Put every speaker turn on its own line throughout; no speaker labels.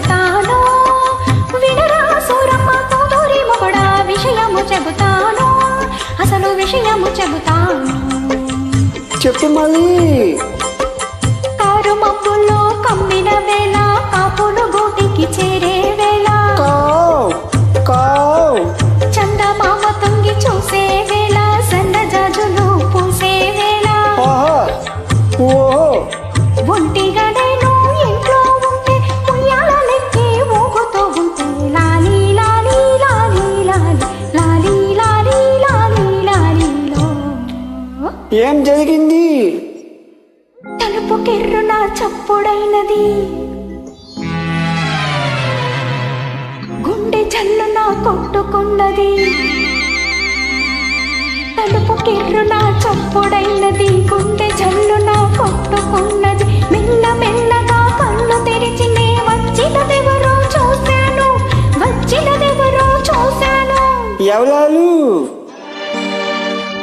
చెబుతాను వినరా సూరమ్మ కూతురి మొగడా విషయము చెబుతాను అసలు విషయము చెబుతాను
చెప్పు మళ్ళీ
కారు మబ్బుల్లో కమ్మిన వేళ కాపులు గూటికి చేరే వేళ చందమామ తొంగి చూసే వేళ సన్నజాజులు పూసే వేళ ఒంటి గడైను ఇంట్లో ఉంటే ఉయ్యాల లెక్కి ఊగుతూ ఉంటే లాలి లాలి లాలి లాలి లాలి లాలి లాలి లాలిలో
ఏం జరిగింది
తలుపు కెర్రున చప్పుడైనది గుండె జల్లున కొట్టుకున్నది తలుపు కెర్రున చప్పుడైనది గుండె జల్లున కొట్టుకున్నది మెల్ల మెల్లగా కళ్ళు తెరిచి నే వచ్చినదెవరో చూశాను
ఎవరాలు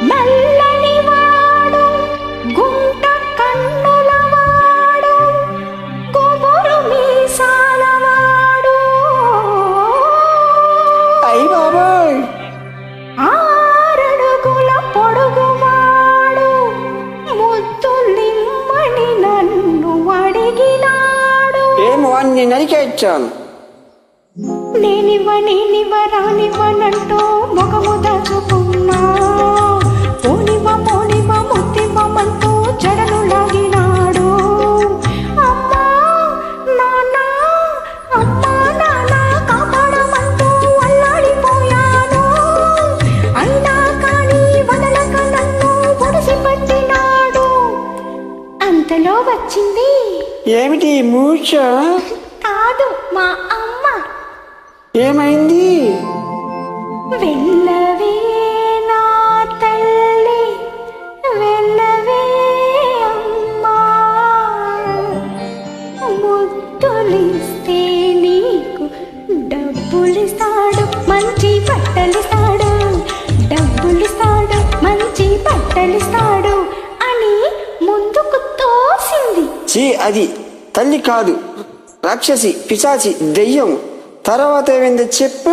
నల్లని వాడు గుంట కన్నుల వాడు కొబురు మీసాల వాడు
అయ్య బాబాయ్
ఆరడుగుల పొడుగువాడు ముద్దులిమ్మని నన్ను అడిగినాడు
ఏం వాణ్ణి నరికేచ్చాను
నేనివ్వరానివ్వనంటూ ముఖము దాచుకున్నా పోనివ్వ ముత్తివ్వమంటూ జడలు లాగినాడు అమ్మా నాన్న కాపాడమంటూ అల్లాడిపోయాను అయినా కానీ వదలక నన్ను పొడిసి పట్టినాడు అంతలో వచ్చింది
ఏమిటి మూర్ఛ
కాదు మా అమ్మ
ఏమైంది
వెళ్ళవే నా తల్లి వెళ్ళవే అమ్మా ముద్దులిస్తే నీకు డబ్బులిస్తాడు మంచి బట్టలిస్తాడు డబ్బులిస్తాడు మంచి బట్టలిస్తాడు అని ముందుకు తోసింది
చీ అది తల్లి కాదు రాక్షసి పిశాచి దెయ్యం తర్వాత ఏమైంది చెప్పు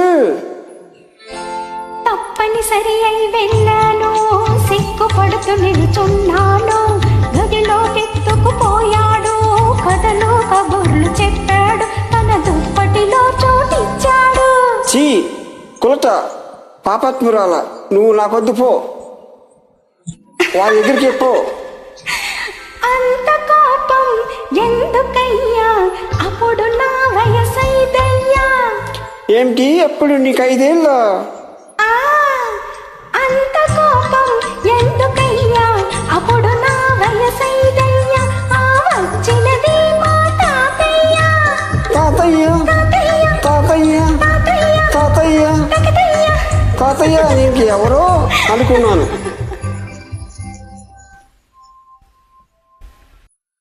తప్పనిసరి అయి వెళ్ళాను సిగ్గుపడుతూ నిలుచున్నాను గదిలోకెత్తుకుపోయాడు కథలు కబుర్లు చెప్పాడు తన దుప్పటిలో చోటిచ్చాడు
చీ కులట పాపాత్మురాల నువ్వు నాకొద్దు పో వారి ఎదురుకి పో
అంత కోపం ఎందుకయ్యా అప్పుడు నా వయసైదయ్యా
ఏమిటి అప్పుడు నీకు 5 ఏళ్ళ
అంత కోపం ఎందుకయ్యా అప్పుడు నా వయసైదయ్యా వచ్చినది మా తాతయ్య
తాతయ్య నీకు ఎవరో అనుకున్నాను